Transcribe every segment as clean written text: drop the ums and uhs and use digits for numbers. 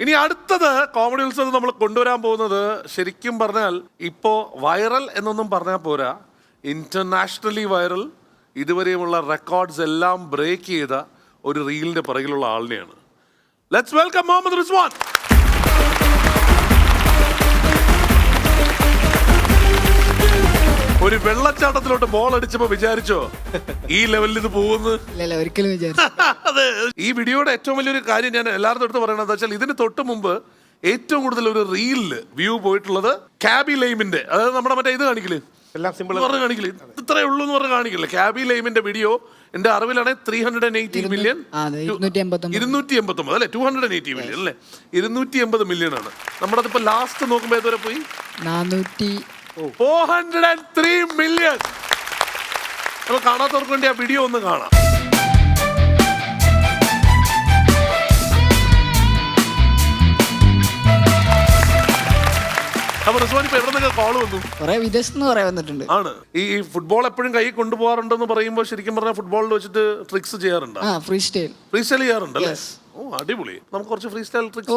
ഇനി അടുത്തത് കോമഡി ഉത്സവം നമ്മൾ കൊണ്ടുവരാൻ പോകുന്നത് ശരിക്കും പറഞ്ഞാൽ ഇപ്പോൾ വൈറൽ എന്നൊന്നും പറഞ്ഞാൽ പോരാ, ഇന്റർനാഷണലി വൈറൽ, ഇതുവരെയുമുള്ള റെക്കോർഡ്സ് എല്ലാം ബ്രേക്ക് ചെയ്ത ഒരു റീലിന്റെ പിറകിലുള്ള ആളിനെയാണ്. Let's welcome Muhammad Rizwan. ഒരു വെള്ളച്ചാട്ടത്തിലോട്ട് ബോൾ അടിച്ചപ്പോ വിചാരിച്ചോ ഈ ലെവലിൽ ഇത് പോകുന്നു? ഒരിക്കലും വിചാരിച്ചു. അതെ, ഈ വീഡിയോയുടെ ഏറ്റവും വലിയൊരു കാര്യം ഞാൻ എല്ലാവരുടെ അടുത്ത് പറയണത് വെച്ചാൽ ഇതിന് തൊട്ട് മുമ്പ് ഏറ്റവും കൂടുതൽ ഒരു റീലില് വ്യൂ പോയിട്ടുള്ളത് കാബി ലൈമിന്റെ, അതായത് നമ്മുടെ മറ്റേ ഇത് കാണിക്കില്ലേ, എല്ലാം സിമ്പിൾ പറഞ്ഞ് കാണിക്കില്ലേ, ഇത്രയേ ഉള്ളൂ എന്ന് പറഞ്ഞ് കാണിക്കില്ലേ, കാബി ലൈമിന്റെ വീഡിയോ എന്റെ അറിവിലാണെങ്കിൽ 380 മില്യൺ, 289 അല്ലെ, 280 മില്യൺ അല്ലെ, 280 മില്യൺ ആണ്. നമ്മുടെ ഇപ്പൊ ലാസ്റ്റ് നോക്കുമ്പോ ഏതുവരെ പോയി? 403 മില്യൺ. നമ്മൾ കാണാത്തവർക്ക് വേണ്ടി ആ വീഡിയോ ഒന്ന് കാണാം. അപ്പൊ റിസ്വാൻ ഇപ്പൊ എവിടെ നിന്നൊക്കെ കോള് വന്നു? വന്നിട്ടുണ്ട്. ആണ് ഈ ഫുട്ബോൾ എപ്പോഴും കൈ കൊണ്ടുപോകാറുണ്ടെന്ന് പറയുമ്പോൾ ശരിക്കും പറഞ്ഞാൽ ഫുട്ബോളിൽ വെച്ചിട്ട് ട്രിക്സ് ചെയ്യാറുണ്ട്, ഫ്രീ സ്റ്റൈൽ ചെയ്യാറുണ്ട് അല്ലേ? ഓ അടിപൊളി. നമുക്ക് കുറച്ച് free style tricks.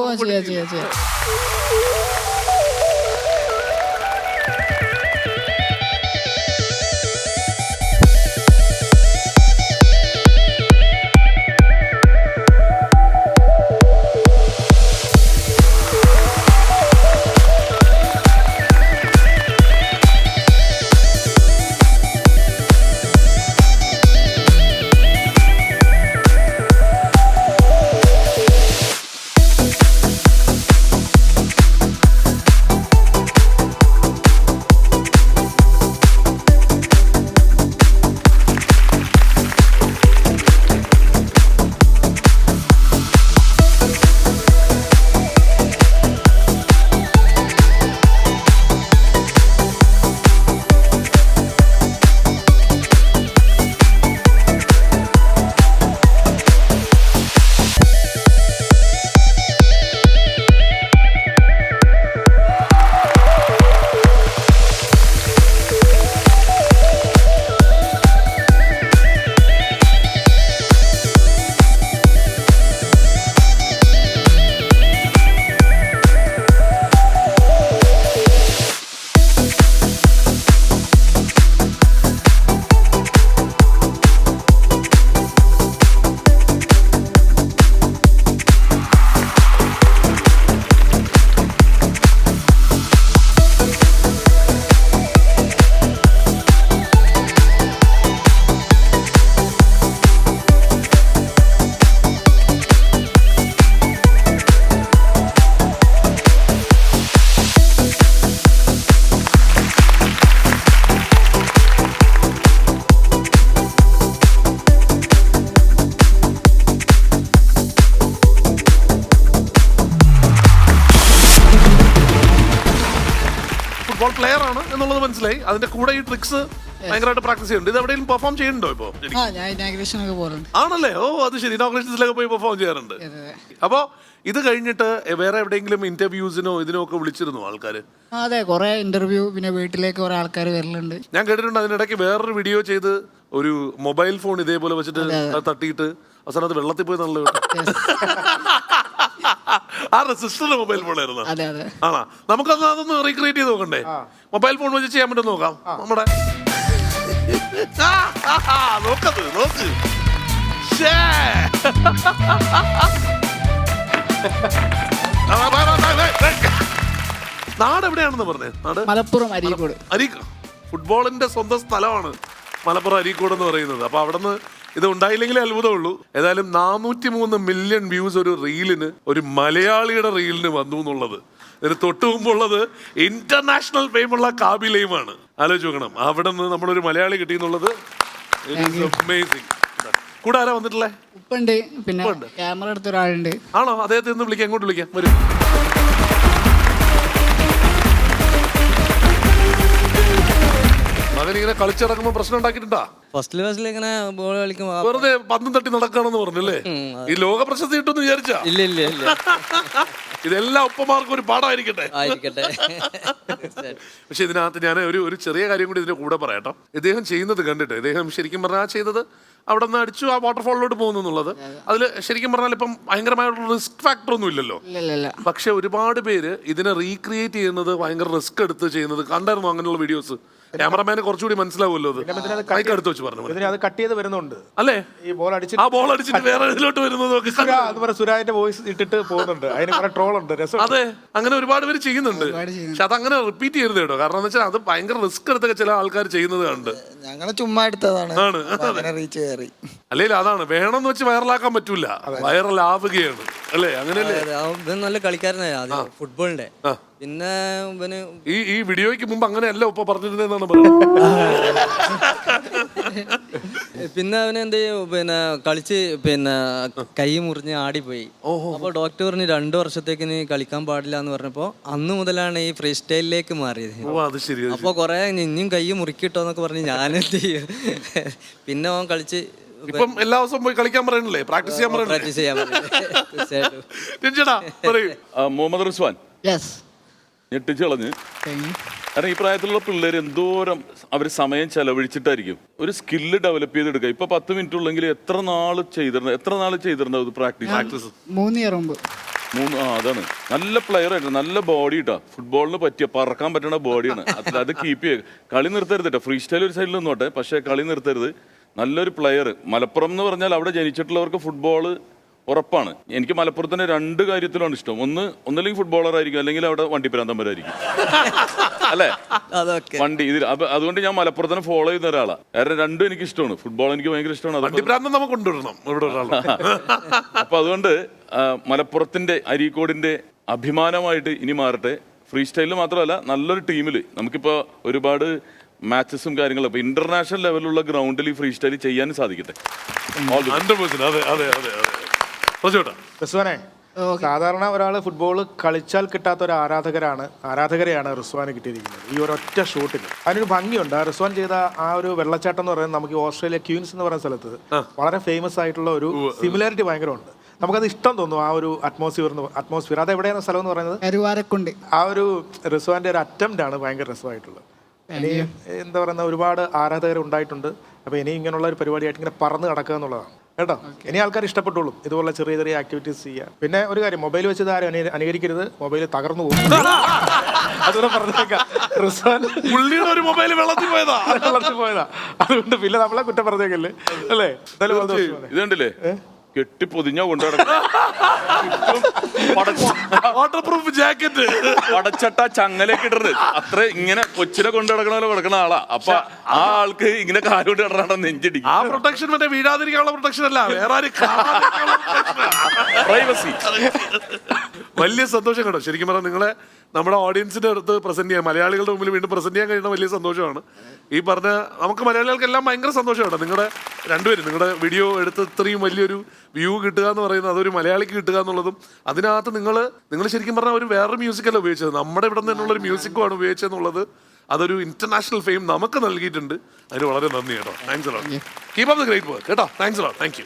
Football player ആണ് എന്നുള്ളത് മനസ്സിലായി. അതിന്റെ കൂടെ ഈ ട്രിക്സ് ഭയങ്കരമായിട്ട് പ്രാക്ടീസ് ചെയ്യുന്നുണ്ട്. ഇത് എവിടെയെങ്കിലും പെർഫോം ചെയ്യുന്നുണ്ടോ ഇപ്പോ? ആണല്ലേ? ഓ അത് ശരി, ഇനോഗ്രേഷൻസിലൊക്കെ പോയി പെർഫോം ചെയ്യാറുണ്ട്. അപ്പോ ഇത് കഴിഞ്ഞിട്ട് വേറെ എവിടെയെങ്കിലും ഇന്റർവ്യൂസിനോ ഇതിനോ ഒക്കെ വിളിച്ചിരുന്നു ആൾക്കാര്? അതെ, കുറെ ഇന്റർവ്യൂ, പിന്നെ വീട്ടിലേക്ക് കുറെ ആൾക്കാർ വരലുണ്ട്. ഞാൻ കേട്ടിട്ടുണ്ട് അതിനിടയ്ക്ക് വേറൊരു വീഡിയോ ചെയ്ത് ഒരു മൊബൈൽ ഫോൺ ഇതേപോലെ വെച്ചിട്ട് തട്ടിയിട്ട് അവസാനം അത് വെള്ളത്തിൽ പോയി നല്ല ആരുടെ സിസ്റ്ററിന്റെ മൊബൈൽ ഫോൺ ആയിരുന്നു? ആണോ? നമുക്കന്ന് അതൊന്ന് റീക്രിയേറ്റ് ചെയ്ത് നോക്കണ്ടേ? മൊബൈൽ ഫോൺ വെച്ച് ചെയ്യാൻ പറ്റും, നോക്കാം. നമ്മുടെ നോക്കത് നോക്ക്. നാട് എവിടെയാണെന്ന് പറഞ്ഞേ? നാട് മലപ്പുറം അരീക്കോട്. ഫുട്ബോളിന്റെ സ്വന്തം സ്ഥലമാണ് മലപ്പുറം അരീക്കോട് എന്ന് പറയുന്നത്. അപ്പൊ അവിടെ നിന്ന് ഇത് ഉണ്ടായില്ലെങ്കിലേ അത്ഭുതമുള്ളൂ. ഏതായാലും 403 മില്യൺ വ്യൂസ് ഒരു റീലിന്, ഒരു മലയാളിയുടെ റീലിന് വന്നു എന്നുള്ളത്. ഇതിന് തൊട്ടു മുമ്പുള്ളത് ഇന്റർനാഷണൽ ഫെയിമുള്ള കാബി ലൈമാണ്. ആലോചിച്ച് നോക്കണം, അവിടെ നിന്ന് നമ്മളൊരു മലയാളി കിട്ടിയെന്നുള്ളത് അമേസിങ്. കൂടെ ആരാ വന്നിട്ടുള്ളേ? ഉപ്പുണ്ട്, പിന്നെ ക്യാമറ എടുത്ത ഒരാളുണ്ട്. ആണോ? അദ്ദേഹത്തെ ഒന്ന് വിളിക്കാം, എങ്ങോട്ട് വിളിക്കാം, വരും. മകനിങ്ങനെ കളിച്ചിറങ്ങുമ്പോൾ പ്രശ്നം ഉണ്ടാക്കിയിട്ടുണ്ടാ? ഫസ്റ്റിൽ ഇങ്ങനെ ബോൾ കളിക്കും. വെറുതെ പന്തും തട്ടി നടക്കുകയാണെന്ന് പറഞ്ഞല്ലേ? ഈ ലോക പ്രശസ്തി കിട്ടുമെന്ന് വിചാരിച്ചാ? ഇല്ല ഇതെല്ലാം ഒപ്പമാർക്കും ഒരു പാഠമായിരിക്കട്ടെ. ആയിരിക്കട്ടെ. പക്ഷെ ഇതിനകത്ത് ഞാൻ ഒരു ചെറിയ കാര്യം കൂടി ഇതിന്റെ കൂടെ പറയാട്ടോ. ഇദ്ദേഹം ചെയ്യുന്നത് കണ്ടിട്ട് ഇദ്ദേഹം ശരിക്കും പറഞ്ഞാൽ ചെയ്തത് അവിടെ നിന്ന് അടിച്ചു ആ വാട്ടർഫോളിലോട്ട് പോകുന്നു എന്നുള്ളത്. അതിൽ ശരിക്കും പറഞ്ഞാൽ ഇപ്പം ഭയങ്കരമായിട്ടുള്ള റിസ്ക് ഫാക്ടർ ഒന്നും ഇല്ലല്ലോ. ഇല്ല. പക്ഷെ ഒരുപാട് പേര് ഇതിനെ റീക്രിയേറ്റ് ചെയ്യുന്നത് ഭയങ്കര റിസ്ക് എടുത്ത് ചെയ്യുന്നത് കണ്ടായിരുന്നു. അങ്ങനെയുള്ള വീഡിയോസ് ക്യാമറമാന് കുറച്ചുകൂടി മനസ്സിലാവുമല്ലോ. അത് അടുത്ത് വെച്ച് പറഞ്ഞു അത് കട്ട് ചെയ്ത് വരുന്നുണ്ട് അല്ലേ? ഈ ബോൾ അടിച്ച് ആ ബോൾ അടിച്ചിട്ട് വേറെ ഇതിലോട്ട് വരുന്നത് സുരാജിന്റെ വോയിസ് ഇട്ടിട്ട് പോകുന്നുണ്ട്. അതിന് കുറെ ട്രോൾ ഉണ്ട്, രസം. അതെ, അങ്ങനെ ഒരുപാട് പേര് ചെയ്യുന്നുണ്ട്. പക്ഷെ അതങ്ങനെ റിപ്പീറ്റ് ചെയ്യരുത് കേട്ടോ. കാരണം എന്ന് വെച്ചാൽ അത് ഭയങ്കര റിസ്ക് എടുത്തൊക്കെ ചില ആൾക്കാർ ചെയ്യുന്നത് കണ്ട് ഞങ്ങള് ചുമ്മാ എടുത്തതാണ്. റീച്ച് കയറി. അല്ലെങ്കിൽ അതാണ് വേണമെന്ന് വെച്ച് വൈറലാക്കാൻ പറ്റൂല, വൈറലാവുകയാണ് അല്ലേ? അങ്ങനെയല്ലേ? ഇവൻ നല്ല കളിക്കാരനായ ഫുട്ബോളിന്റെ. പിന്നെ ഇവന് ഈ വീഡിയോയ്ക്ക് മുമ്പ് അങ്ങനെയല്ല ഉപ്പ പറഞ്ഞിരുന്നതെന്നാണ് പറയുന്നത്. പിന്നെ അവന് എന്ത് ചെയ്യും, പിന്നെ കളിച്ച് പിന്നെ കൈ മുറിഞ്ഞ് ആടിപ്പോയി. അപ്പൊ ഡോക്ടർ പറഞ്ഞ് 2 വർഷത്തേക്ക് നീ കളിക്കാൻ പാടില്ല എന്ന് പറഞ്ഞപ്പോ അന്ന് മുതലാണ് ഈ ഫ്രീ സ്റ്റൈലിലേക്ക് മാറിയത്. അത് ശരി. അപ്പൊ കൊറേ ഇനിയും കൈ മുറിക്കിട്ടോന്നൊക്കെ പറഞ്ഞ് ഞാനെന്ത് ചെയ്യും. പിന്നെ അവൻ കളിച്ച് ഇപ്പം എല്ലാ ദിവസവും പോയി കളിക്കാൻ പറയണല്ലേ? പ്രാക്ടീസ് ചെയ്യാൻ പറയണല്ലേ? പ്രാക്ടീസ് ചെയ്യാൻ മുഹമ്മദ് റിസ്വാൻ ഞെട്ടിച്ച് കളഞ്ഞ്. കാരണം ഈ പ്രായത്തിലുള്ള പിള്ളേർ എന്തോരം അവർ സമയം ചെലവഴിച്ചിട്ടായിരിക്കും ഒരു സ്കില്ല് ഡെവലപ്പ് ചെയ്തെടുക്കുക. ഇപ്പൊ 10 മിനിറ്റ് ഉള്ളെങ്കിൽ എത്ര നാൾ ചെയ്തിട്ടുണ്ടാവും പ്രാക്ടീസ്? 3 ഇയർ മുമ്പ്. അതാണ്. നല്ല പ്ലെയർ ആയിട്ട് നല്ല ബോഡി ഇട്ടാ, ഫുട്ബോളിന് പറ്റിയ പറക്കാൻ പറ്റുന്ന ബോഡിയാണ്. അത് കീപ്പ് ചെയ്യുക. കളി നിർത്തരുത് കേട്ടോ. ഫ്രീ സ്റ്റൈൽ ഒരു സൈഡിൽ നിന്നോട്ടെ, പക്ഷെ കളി നിർത്തരുത്. നല്ലൊരു പ്ലെയർ. മലപ്പുറം എന്ന് പറഞ്ഞാൽ അവിടെ ജനിച്ചിട്ടുള്ളവർക്ക് ഫുട്ബോള് ഉറപ്പാണ്. എനിക്ക് മലപ്പുറത്തിന്റെ 2 കാര്യത്തിലാണ് ഇഷ്ടം. ഒന്നില്ലെങ്കിൽ ഫുട്ബോളർ ആയിരിക്കും, അല്ലെങ്കിൽ അവിടെ വണ്ടിപ്രാന്തന്മാരായിരിക്കും. അല്ലേ? വണ്ടി ഇതിൽ. അതുകൊണ്ട് ഞാൻ മലപ്പുറത്തിനെ ഫോളോ ചെയ്യുന്ന ഒരാളാണ്. കാരണം 2 എനിക്ക് ഇഷ്ടമാണ്. ഫുട്ബോൾ എനിക്ക് ഭയങ്കര ഇഷ്ടമാണ്. അപ്പൊ അതുകൊണ്ട് മലപ്പുറത്തിന്റെ അരീക്കോടിന്റെ അഭിമാനമായിട്ട് ഇനി മാറട്ടെ. ഫ്രീ സ്റ്റൈലിൽ മാത്രമല്ല, നല്ലൊരു ടീമിൽ നമുക്കിപ്പോ ഒരുപാട് മാച്ചസും കാര്യങ്ങളും ഇപ്പൊ ഇന്റർനാഷണൽ ലെവലിലുള്ള ഗ്രൗണ്ടിൽ ഈ ഫ്രീ സ്റ്റൈൽ ചെയ്യാൻ സാധിക്കട്ടെ. റിസ്വാനെ, സാധാരണ ഒരാൾ ഫുട്ബോൾ കളിച്ചാൽ കിട്ടാത്ത ഒരു ആരാധകരെയാണ് റിസ്വാന് കിട്ടിയിരിക്കുന്നത് ഈ ഒരൊറ്റ ഷൂട്ടിൽ. അതിനൊരു ഭംഗിയുണ്ട്. റിസ്വാൻ ചെയ്ത ആ ഒരു വെള്ളച്ചാട്ടം എന്ന് പറയുന്നത് നമുക്ക് ഓസ്ട്രേലിയ ക്യൂൻസ് എന്ന് പറയുന്ന സ്ഥലത്ത് വളരെ ഫേമസ് ആയിട്ടുള്ള ഒരു സിമിലാരിറ്റി ഭയങ്കരമുണ്ട്. നമുക്കത് ഇഷ്ടം തോന്നും. ആ ഒരു അറ്റ്മോസ്ഫിയർ അത് എവിടെയാണ് സ്ഥലം എന്ന് പറയുന്നത്? കരുവാരക്കുണ്ട്. ആ ഒരു റിസ്വാന്റെ ഒരു അറ്റംപ്റ്റ് ആണ് ഭയങ്കര രസമായിട്ടുള്ളത്. ഇനി എന്താ പറയുന്ന ഒരുപാട് ആരാധകർ ഉണ്ടായിട്ടുണ്ട്. അപ്പോൾ ഇനി ഇങ്ങനെയുള്ള ഒരു പരിപാടിയായിട്ട് ഇങ്ങനെ പറന്ന് കിടക്കുക എന്നുള്ളതാണ് കേട്ടോ. ഇനി ആൾക്കാർ ഇഷ്ടപ്പെട്ടോളും ഇതുപോലുള്ള ചെറിയ ചെറിയ ആക്ടിവിറ്റീസ് ചെയ്യുക. പിന്നെ ഒരു കാര്യം, മൊബൈൽ വെച്ചത് ആരും അനുകരിക്കരുത്. മൊബൈൽ തകർന്നു പോകും. അതുകൊണ്ട് പറഞ്ഞേക്കാം, പുള്ളിയുടെ ഒരു മൊബൈൽ വെള്ളത്തിൽ പോയതാ. അതുകൊണ്ട് പിന്നെ നമ്മളെ കുറ്റം പറഞ്ഞേക്കല്ലേ അല്ലേ? ഇതുണ്ടല്ലേ കെട്ടി പൊതിഞ്ഞ വാട്ടർപ്രൂഫ് ജാക്കറ്റ് പടച്ചട്ട ചങ്ങലേക്ക് ഇടരുത്. അത്ര ഇങ്ങനെ കൊച്ചിനെ കൊണ്ടു നടക്കണ പോലെ കിടക്കണ ആളാ. അപ്പൊ ആ ആൾക്ക് ഇങ്ങനെ കാലോട്ട് ഇടണ നെഞ്ചിടിക്കും. ആ പ്രൊട്ടക്ഷൻ മറ്റേ വീഴാതിരിക്കാനുള്ള പ്രൊട്ടക്ഷൻ അല്ല, വേറെ പ്രൈവസി. വലിയ സന്തോഷം കേട്ടോ. ശരിക്കും പറഞ്ഞാൽ നിങ്ങളെ നമ്മുടെ ഓഡിയൻസിന്റെ അടുത്ത് പ്രസന്റ് ചെയ്യാൻ, മലയാളികളുടെ മുമ്പിൽ വീണ്ടും പ്രസന്റ് ചെയ്യാൻ കഴിയുന്ന വലിയ സന്തോഷമാണ്. ഈ പറഞ്ഞ നമുക്ക് മലയാളികൾക്കെല്ലാം ഭയങ്കര സന്തോഷമാണ്. നിങ്ങളുടെ രണ്ടുപേരും നിങ്ങളുടെ വീഡിയോ എടുത്ത് ഇത്രയും വലിയൊരു വ്യൂ കിട്ടുക എന്ന് പറയുന്നത്, അതൊരു മലയാളിക്ക് കിട്ടുക എന്നുള്ളതും, അതിനകത്ത് നിങ്ങൾ ശരിക്കും പറഞ്ഞാൽ ഒരു വേറൊരു മ്യൂസിക്കല്ല ഉപയോഗിച്ചത്, നമ്മുടെ ഇവിടെ നിന്നുള്ളൊരു മ്യൂസിക്കുമാണ് ഉപയോഗിച്ചതെന്നുള്ളത്, അതൊരു ഇന്റർനാഷണൽ ഫെയിം നമുക്ക് നൽകിയിട്ടുണ്ട്. അതിന് വളരെ നന്ദി കേട്ടോ. Thanks a lot. Keep up the great work കേട്ടോ. Thanks a lot. Thank U.